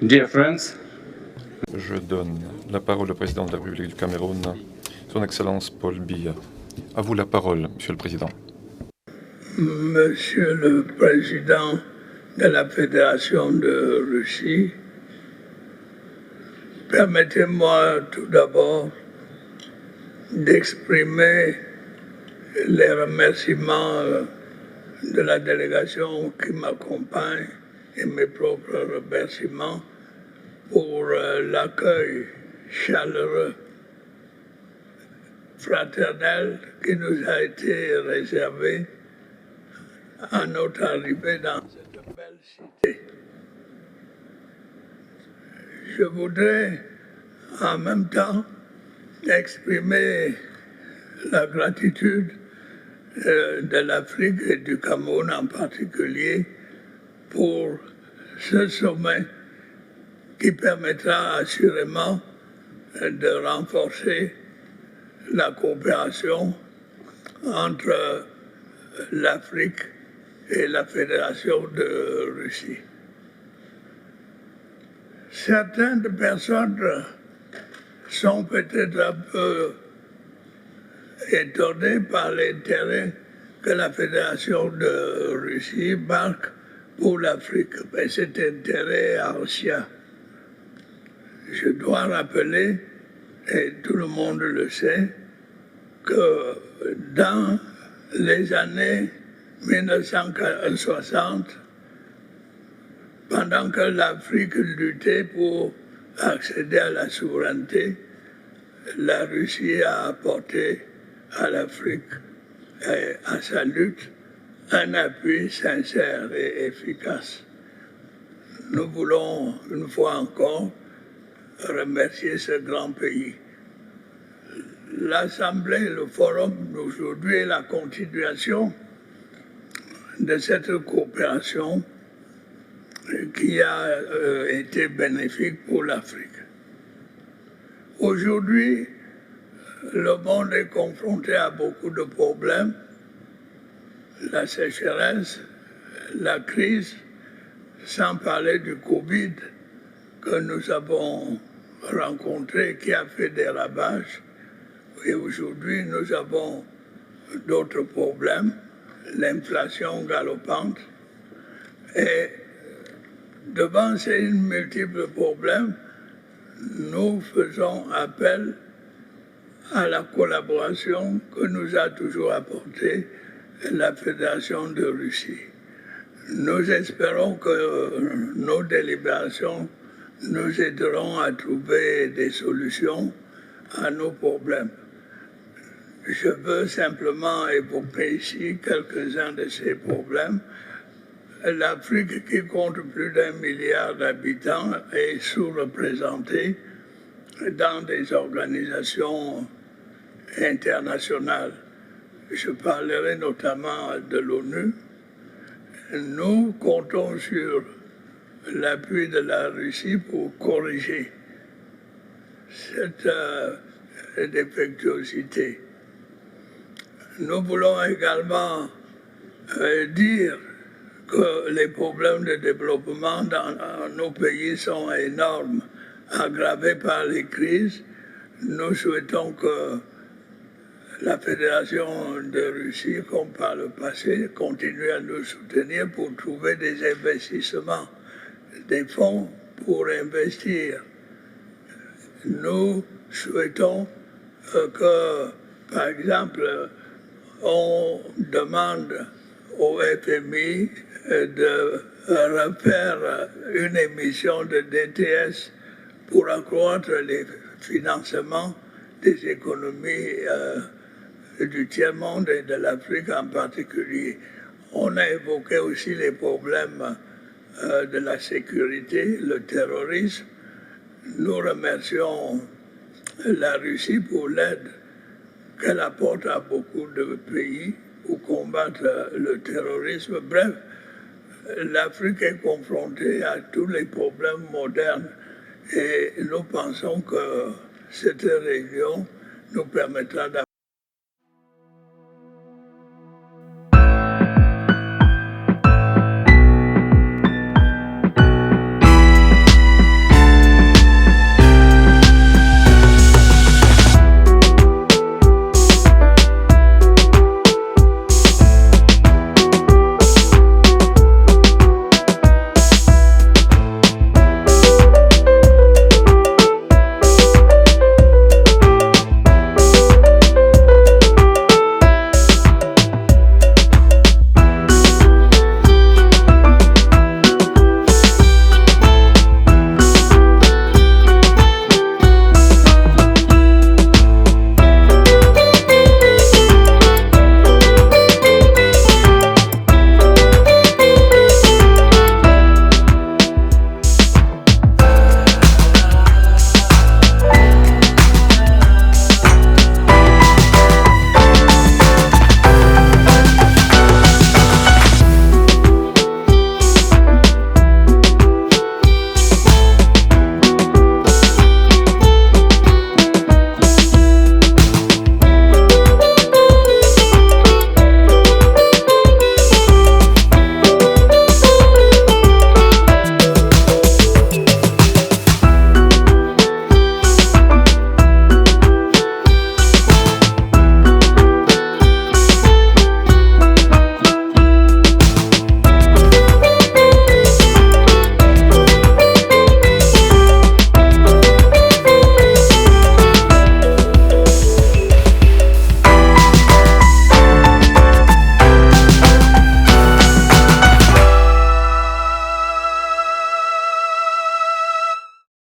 Dear friends, je donne la parole au président de la République du Cameroun, son Excellence Paul Biya. À vous la parole, Monsieur le Président. Monsieur le Président de la Fédération de Russie, permettez-moi tout d'abord d'exprimer les remerciements de la délégation qui m'accompagne et mes propres remerciements pour l'accueil chaleureux, fraternel qui nous a été réservé à notre arrivée dans cette belle cité. Je voudrais en même temps exprimer la gratitude de l'Afrique et du Cameroun en particulier pour ce sommet qui permettra assurément de renforcer la coopération entre l'Afrique et la Fédération de Russie. Certaines personnes sont peut-être un peu étonnées par l'intérêt que la Fédération de Russie marque pour l'Afrique, mais cet intérêt est ancien. Je dois rappeler, et tout le monde le sait, que dans les années 1960, pendant que l'Afrique luttait pour accéder à la souveraineté, la Russie a apporté à l'Afrique et à sa lutte un appui sincère et efficace. Nous voulons, une fois encore, remercier ce grand pays. l'Assemblée, le forum d'aujourd'hui est la continuation de cette coopération qui a été bénéfique pour l'Afrique. Aujourd'hui, le monde est confronté à beaucoup de problèmes, la sécheresse, la crise, sans parler du Covid que nous avons rencontré, qui a fait des ravages. Et aujourd'hui, nous avons d'autres problèmes, l'inflation galopante. Et devant ces multiples problèmes, nous faisons appel à la collaboration que nous a toujours apportée la Fédération de Russie. Nous espérons que nos délibérations nous aideront à trouver des solutions à nos problèmes. Je veux simplement évoquer ici quelques-uns de ces problèmes. L'Afrique, qui compte plus d'1 milliard d'habitants, est sous-représentée dans des organisations internationales. Je parlerai notamment de l'ONU. Nous comptons sur l'appui de la Russie pour corriger cette défectuosité. Nous voulons également dire que les problèmes de développement dans nos pays sont énormes, aggravés par les crises. Nous souhaitons que la Fédération de Russie, comme par le passé, continue à nous soutenir pour trouver des investissements, des fonds pour investir. Nous souhaitons que, par exemple, on demande au FMI de refaire une émission de DTS pour accroître les financements des économies du tiers-monde et de l'Afrique en particulier. On a évoqué aussi les problèmes de la sécurité, le terrorisme. Nous remercions la Russie pour l'aide qu'elle apporte à beaucoup de pays pour combattre le terrorisme. Bref, l'Afrique est confrontée à tous les problèmes modernes et nous pensons que cette réunion nous permettra